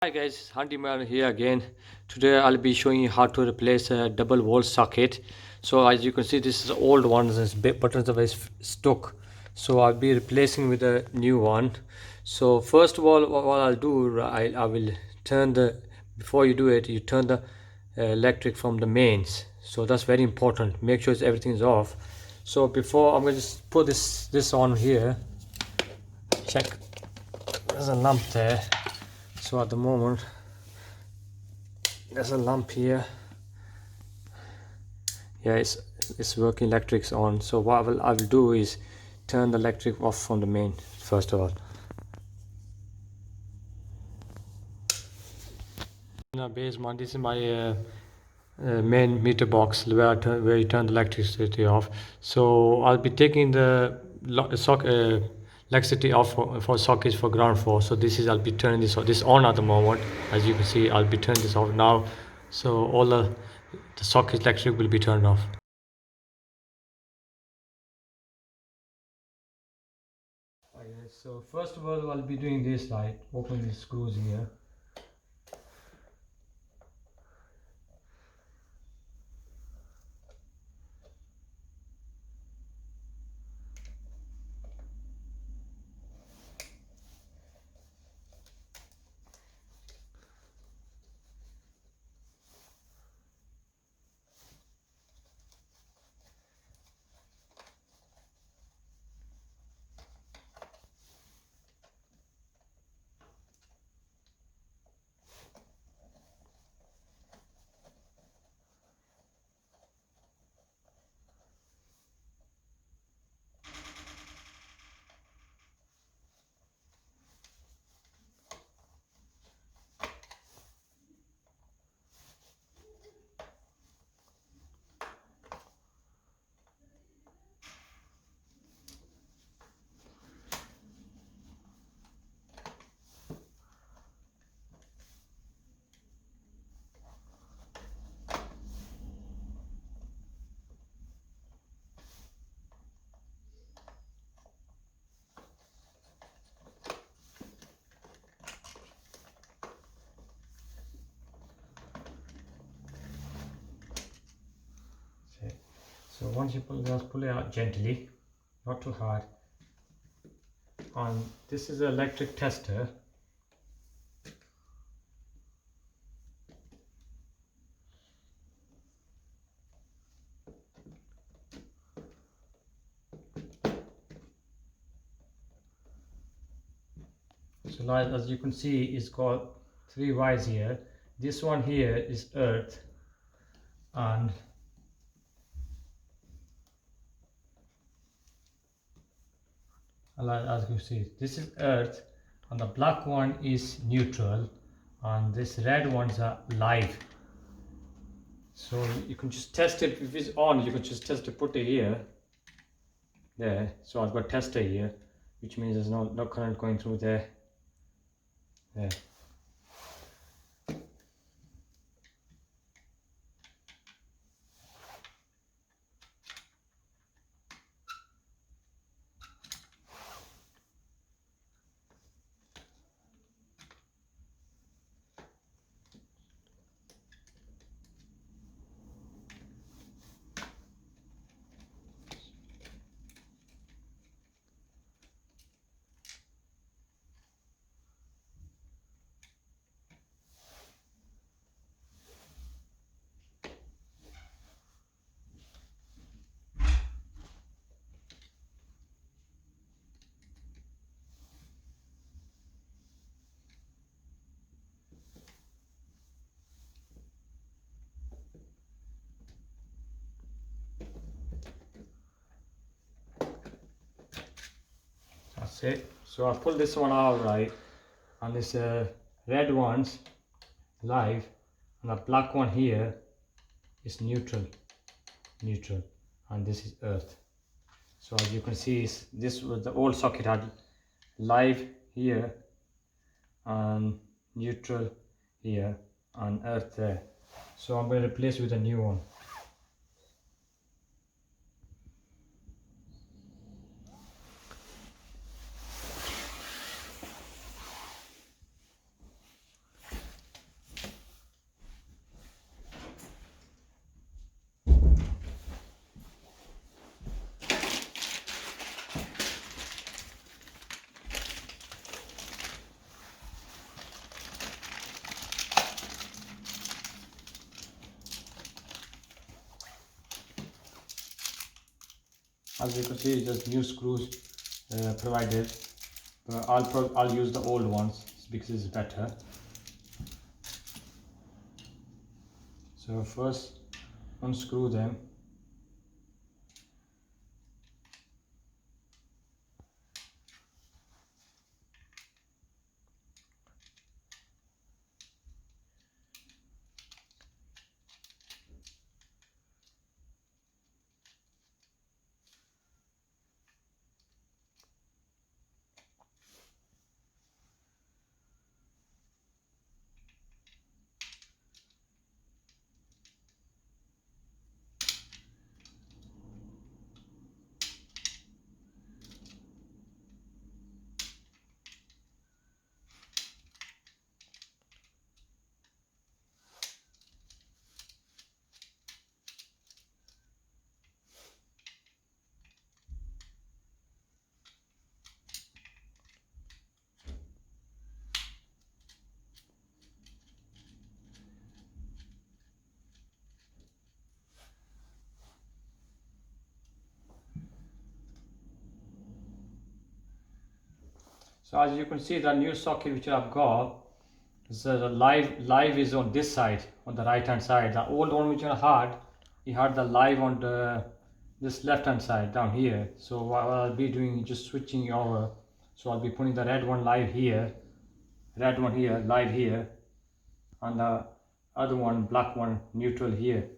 Hi guys, Handyman here again. Today I'll be showing you how to replace a double wall socket. So as you can see, this is old one, this buttons are very stuck. So I'll be replacing with a new one. So first of all, what I'll do, I will turn the, before you do it, you turn the electric from the mains. So that's very important. Make sure everything is off. So before, I'm going to just put this on here. Check, there's a lamp there. So at the moment there's a lamp here. Yeah, it's working, electric's on. So what I will do is turn the electric off from the main first of all. Now basement, this is my main meter box where you turn the electricity off. So I'll be taking the electricity off for sockets for ground floor. So this is, I'll be turning this on at the moment. As you can see, I'll be turning this off now. So all the socket electric will be turned off. Okay, so first of all, I'll be doing this, like opening the screws here. So once you just pull it out gently, not too hard. And this is an electric tester. So now, as you can see, it's got three wires here. This one here is earth, and as you see, this is earth, and the black one is neutral, and this red ones are live. So you can just test it. If it's on, you can just test it, put it here, there. So I've got tester here, which means there's no current going through there. That's it. So I pull this one out, right, and this red one's live, and the black one here is neutral, and this is earth. So as you can see, this was the old socket had live here and neutral here and earth there. So I'm going to replace with a new one. As you can see, just new screws provided. I'll use the old ones because it's better. So first unscrew them. So as you can see, the new socket which I've got, so the live is on this side, on the right hand side. The old one which I had, you had the live on this left hand side down here. So what I'll be doing is just switching over. So I'll be putting the red one live here, red one here, live here, and the other one, black one, neutral here.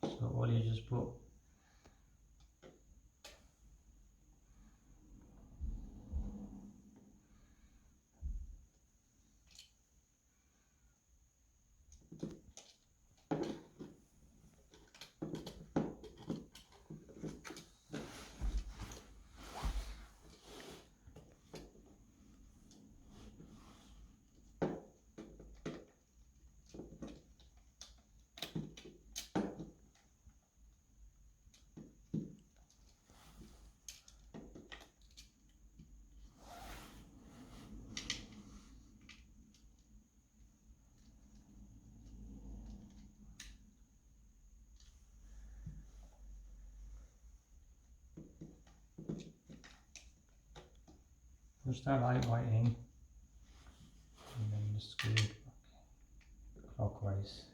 So all you just put push that light white in, and then just screw it clockwise.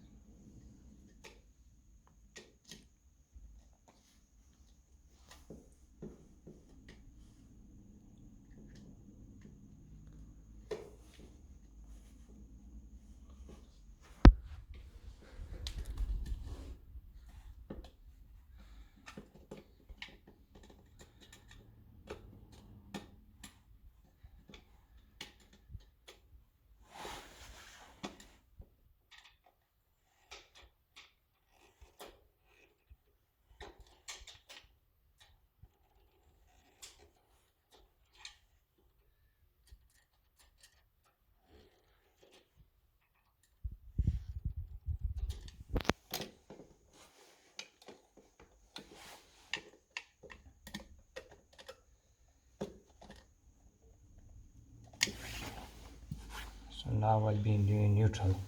So now I'll be doing neutral,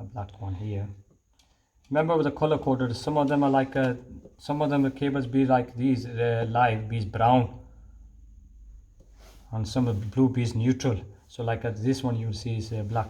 a black one here. Remember with the color coded, some of them are like some of them the cables be like these live be brown, and some of the blue be neutral. So like this one you'll see is black.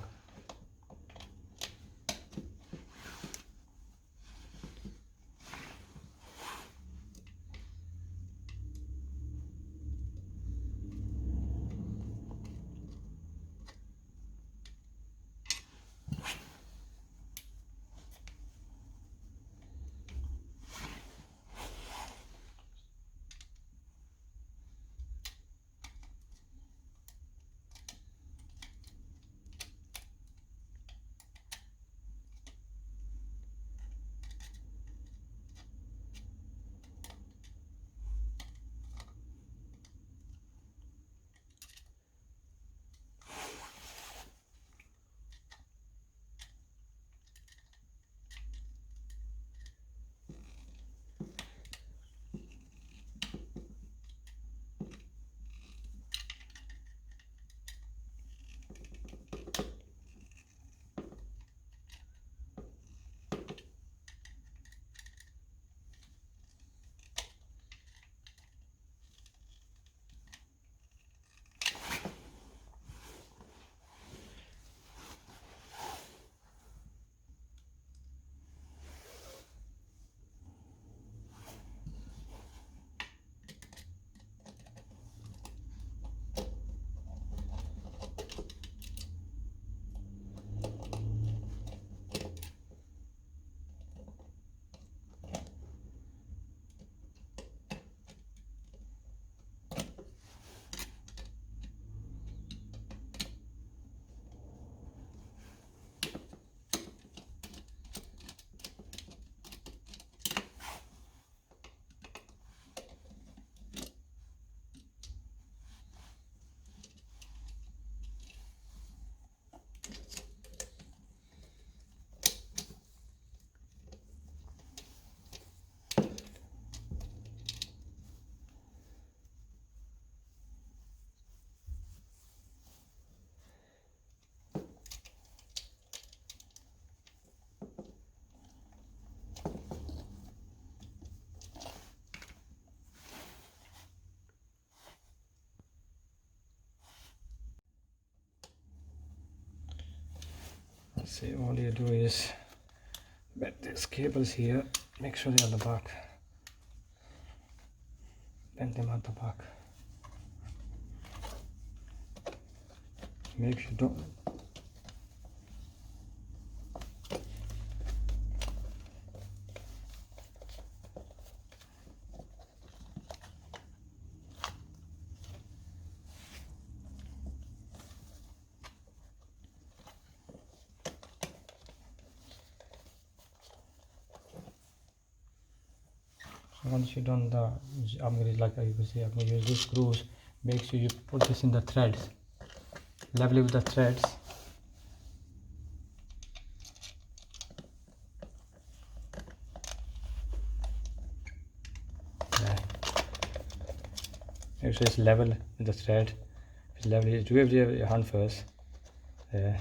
See, all you do is bend these cables here, make sure they're on the back, bend them at the back, make sure don't. Once you've done that, I'm going to, like you can see, I'm going to use these screws. Make sure you put this in the threads, level it with the threads. Yeah. Make sure it's level with the thread. It's level. Do it with your hand first. Yeah.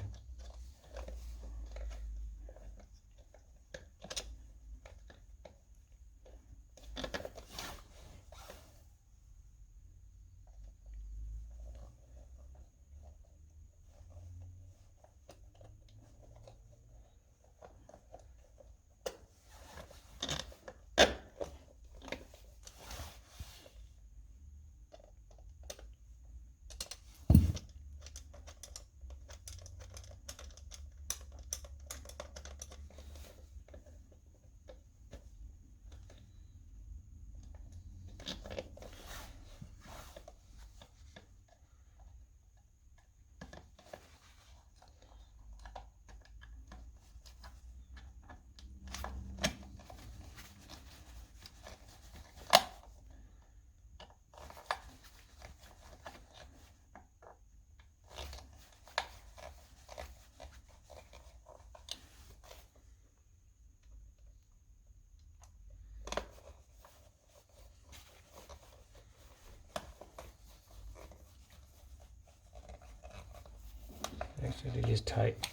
Make sure it is tight.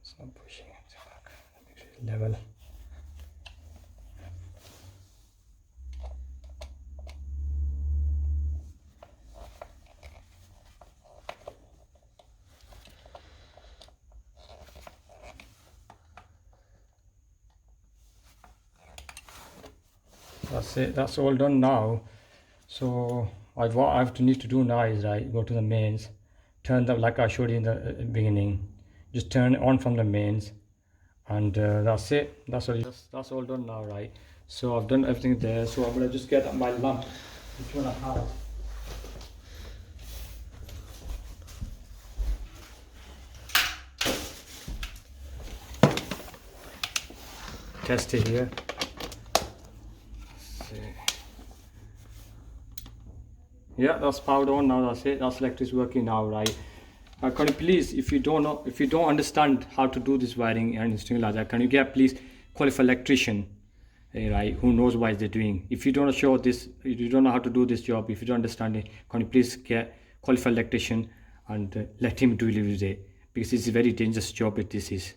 It's not pushing it back. Make sure it's level. That's it. That's all done now. So what I have to need to do now is go to the mains, turn them like I showed you in the beginning. Just turn it on from the mains, and that's it. That's all done now, right? So I've done everything there. So I'm gonna just get my lamp, which one I have. Test it here. Yeah, that's powered on now. That's it. That's electric working now, right? Can you please, if you don't know, if you don't understand how to do this wiring and anything like that, can you get please qualified electrician, right? Who knows what they're doing? If you don't show this, if you don't know how to do this job, if you don't understand it, can you please get qualified electrician and let him do it, because it's a very dangerous job. This is.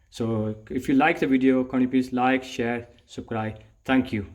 So if you like the video, can you please like, share, subscribe? Thank you.